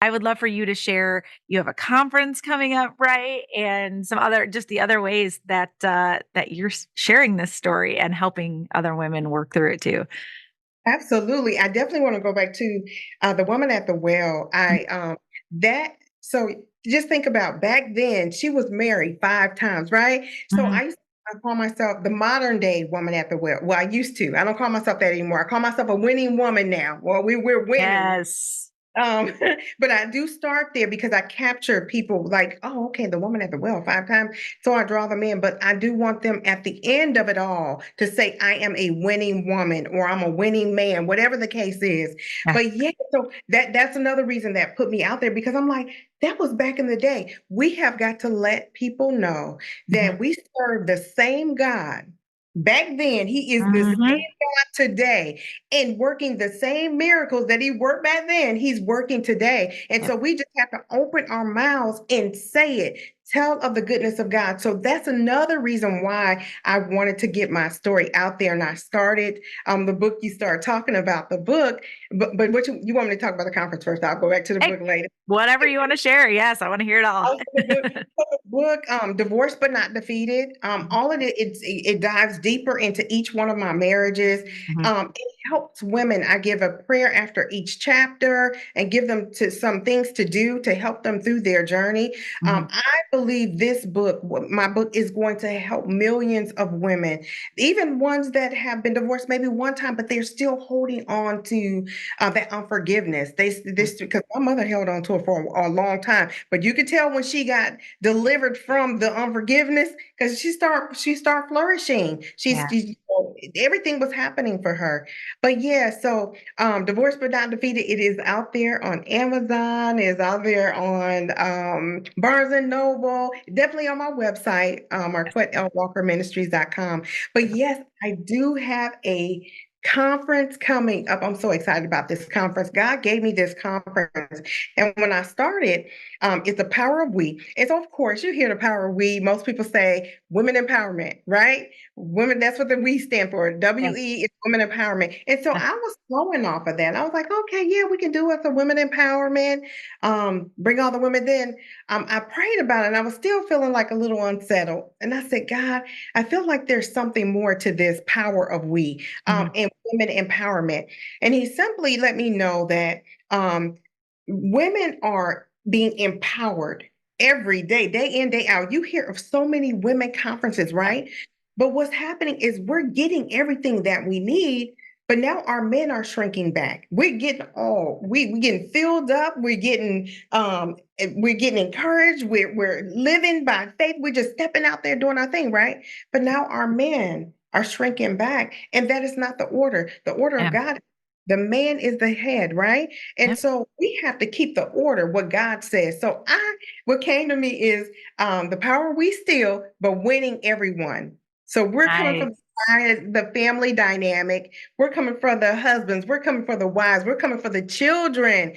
I would love for you to share, you have a conference coming up, right? And some other, just the other ways that, that you're sharing this story and helping other women work through it too. Absolutely. I definitely want to go back to the woman at the well. That so just think about back then, she was married 5 times, right? So Mhm. I call myself the modern day woman at the well. Well, I used to. I don't call myself that anymore. I call myself a winning woman now. Well, we're winning. Yes. Um, but I do start there because I capture people like, oh, okay, the woman at the well 5 times. So I draw them in, but I do want them at the end of it all to say, I am a winning woman or I'm a winning man, whatever the case is. Yeah. But yeah, so that's another reason that put me out there because I'm like, that was back in the day. We have got to let people know Mhm. that we serve the same God. Back then, he is the same Mhm. God today and working the same miracles that he worked back then, he's working today. And Yep. so we just have to open our mouths and say it, tell of the goodness of God. So that's another reason why I wanted to get my story out there. And I started the book, you start talking about the book, but what you want me to talk about the conference first? I'll go back to the Hey, book later. whatever you want to share. Yes, I want to hear it all. Also the book, Divorced but Not Defeated. All of it dives deeper into each one of my marriages. Mhm. It helps women. I give a prayer after each chapter and give them to some things to do to help them through their journey. Mhm. I believe this book, my book, is going to help millions of women, even ones that have been divorced maybe one time, but they're still holding on to that unforgiveness. This because my mother held on to it for a long time, but you could tell when she got delivered from the unforgiveness because she start flourishing. Yeah. Everything was happening for her. But yeah, so Divorced but Not Defeated. It is out there on Amazon. Is out there on Barnes and Noble. Definitely on my website, MarquetteWalkerMinistries.com. But yes, I do have a conference coming up. I'm so excited about this conference. God gave me this conference. And when I started, it's the power of we. And so, of course, you hear the power of we. Most people say women empowerment, right? Women, that's what the we stand for. Yeah. WE is women empowerment. And so Yeah. I was flowing off of that. I was like, okay, yeah, we can do it for women empowerment. Bring all the women. Then I prayed about it and I was still feeling like a little unsettled. And I said, God, I feel like there's something more to this power of we Mhm. and women empowerment. And he simply let me know that women are being empowered every day, day in, day out. You hear of so many women conferences, right? But what's happening is we're getting everything that we need, but now our men are shrinking back. We're getting we're getting filled up, we're getting encouraged, we're living by faith, we're just stepping out there doing our thing, right? But now our men are shrinking back, and that is not the order. The order of Yeah. God, the man is the head, right? And Yep. so we have to keep the order, what God says. So what came to me is the power we steal, but winning everyone. So we're coming from Nice. the family dynamic. We're coming for the husbands. We're coming for the wives. We're coming for the children.